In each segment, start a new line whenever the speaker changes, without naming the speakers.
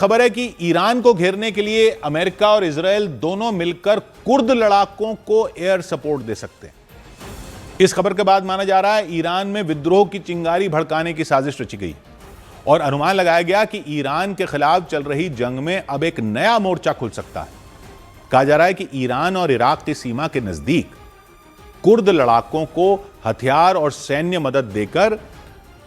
खबर है कि ईरान को घेरने के लिए अमेरिका और इजराइल दोनों मिलकर कुर्द लड़ाकों को एयर सपोर्ट दे सकते हैं। इस खबर के बाद माना जा रहा है ईरान में विद्रोह की चिंगारी भड़काने की साजिश रची गई और अनुमान लगाया गया कि ईरान के खिलाफ चल रही जंग में अब एक नया मोर्चा खुल सकता है। कहा जा रहा है कि ईरान और इराक की सीमा के नजदीक कुर्द लड़ाकों को हथियार और सैन्य मदद देकर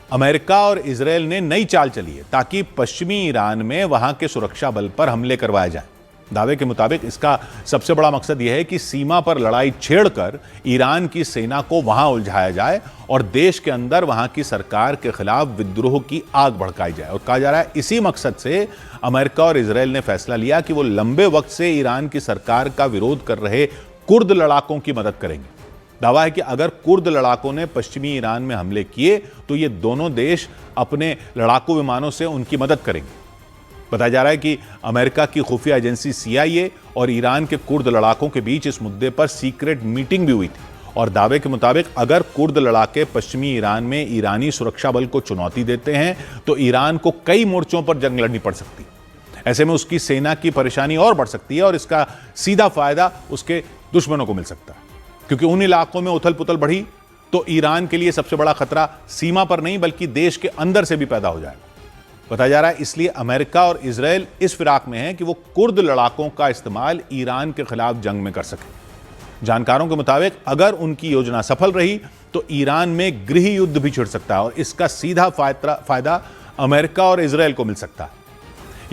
अमेरिका और इजराइल ने नई चाल चली है ताकि पश्चिमी ईरान में वहां के सुरक्षा बल पर हमले करवाए जाएं। दावे के मुताबिक इसका सबसे बड़ा मकसद यह है कि सीमा पर लड़ाई छेड़कर ईरान की सेना को वहां उलझाया जाए और देश के अंदर वहां की सरकार के खिलाफ विद्रोह की आग भड़काई जाए। और कहा जा रहा है इसी मकसद से अमेरिका और इजराइल ने फैसला लिया कि वो लंबे वक्त से ईरान की सरकार का विरोध कर रहे कुर्द लड़ाकों की मदद करेंगे। दावा है कि अगर कुर्द लड़ाकों ने पश्चिमी ईरान में हमले किए तो ये दोनों देश अपने लड़ाकू विमानों से उनकी मदद करेंगे। बताया जा रहा है कि अमेरिका की खुफिया एजेंसी CIA और ईरान के कुर्द लड़ाकों के बीच इस मुद्दे पर सीक्रेट मीटिंग भी हुई थी और दावे के मुताबिक अगर कुर्द लड़ाके पश्चिमी ईरान में ईरानी सुरक्षा बल को चुनौती देते हैं तो ईरान को कई मोर्चों पर जंग लड़नी पड़ सकती है। ऐसे में उसकी सेना की परेशानी और बढ़ सकती है और इसका सीधा फायदा उसके दुश्मनों को मिल सकता है, क्योंकि उन इलाकों में उथल पुथल बढ़ी तो ईरान के लिए सबसे बड़ा खतरा सीमा पर नहीं बल्कि देश के अंदर से भी पैदा हो जाएगा। बताया जा रहा है इसलिए अमेरिका और इजराइल इस फिराक में है कि वो कुर्द लड़ाकों का इस्तेमाल ईरान के खिलाफ जंग में कर सके। जानकारों के मुताबिक अगर उनकी योजना सफल रही तो ईरान में गृह युद्ध भी छिड़ सकता है और इसका सीधा फायदा अमेरिका और इजराइल को मिल सकता है।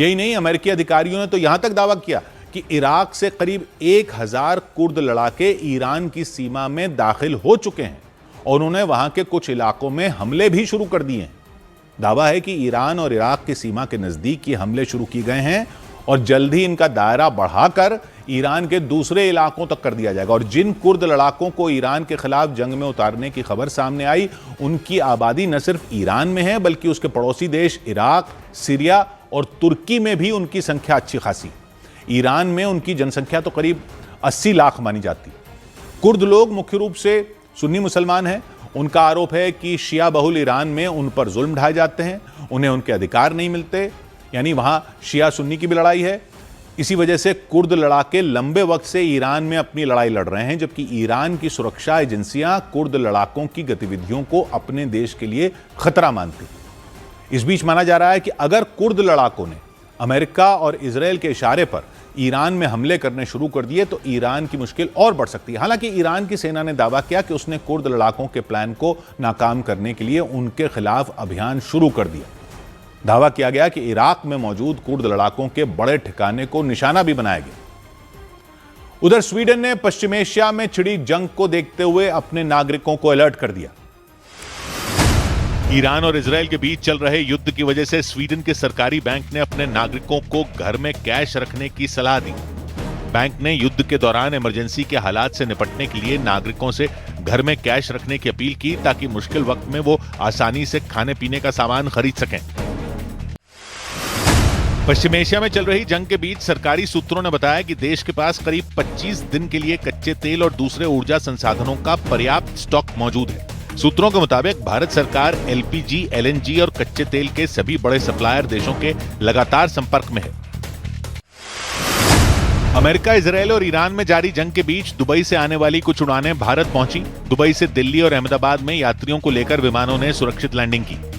यही नहीं, अमेरिकी अधिकारियों ने तो यहां तक दावा किया कि इराक से करीब 1000 कुर्द लड़ाके ईरान की सीमा में दाखिल हो चुके हैं और उन्होंने वहां के कुछ इलाकों में हमले भी शुरू कर दिए हैं। दावा है कि ईरान और इराक की सीमा के नजदीक ये हमले शुरू किए गए हैं और जल्द ही इनका दायरा बढ़ाकर ईरान के दूसरे इलाकों तक कर दिया जाएगा। और जिन कुर्द लड़ाकों को ईरान के खिलाफ जंग में उतारने की खबर सामने आई उनकी आबादी न सिर्फ ईरान में है बल्कि उसके पड़ोसी देश इराक, सीरिया और तुर्की में भी उनकी संख्या अच्छी खासी। ईरान में उनकी जनसंख्या तो करीब 80 लाख मानी जाती है। कुर्द लोग मुख्य रूप से सुन्नी मुसलमान हैं। उनका आरोप है कि शिया बहुल ईरान में उन पर जुल्म ढाए जाते हैं, उन्हें उनके अधिकार नहीं मिलते, यानी वहां शिया सुन्नी की भी लड़ाई है। इसी वजह से कुर्द लड़ाके लंबे वक्त से ईरान में अपनी लड़ाई लड़ रहे हैं, जबकि ईरान की सुरक्षा एजेंसियां कुर्द लड़ाकों की गतिविधियों को अपने देश के लिए खतरा मानती। इस बीच माना जा रहा है कि अगर कुर्द लड़ाकों ने अमेरिका और इजराइल के इशारे पर ईरान में हमले करने शुरू कर दिए तो ईरान की मुश्किल और बढ़ सकती है। हालांकि ईरान की सेना ने दावा किया कि उसने कुर्द लड़ाकों के प्लान को नाकाम करने के लिए उनके खिलाफ अभियान शुरू कर दिया। दावा किया गया कि इराक में मौजूद कुर्द लड़ाकों के बड़े ठिकाने को निशाना भी बनाया गया। उधर स्वीडन ने पश्चिम एशिया में छिड़ी जंग को देखते हुए अपने नागरिकों को अलर्ट कर दिया। ईरान और इजराइल के बीच चल रहे युद्ध की वजह से स्वीडन के सरकारी बैंक ने अपने नागरिकों को घर में कैश रखने की सलाह दी। बैंक ने युद्ध के दौरान इमरजेंसी के हालात से निपटने के लिए नागरिकों से घर में कैश रखने की अपील की ताकि मुश्किल वक्त में वो आसानी से खाने पीने का सामान खरीद सकें। पश्चिम एशिया में चल रही जंग के बीच सरकारी सूत्रों ने बताया कि देश के पास करीब 25 दिन के लिए कच्चे तेल और दूसरे ऊर्जा संसाधनों का पर्याप्त स्टॉक मौजूद है। सूत्रों के मुताबिक भारत सरकार LPG, LNG और कच्चे तेल के सभी बड़े सप्लायर देशों के लगातार संपर्क में है। अमेरिका, इजराइल और ईरान में जारी जंग के बीच दुबई से आने वाली कुछ उड़ानें भारत पहुंची। दुबई से दिल्ली और अहमदाबाद में यात्रियों को लेकर विमानों ने सुरक्षित लैंडिंग की।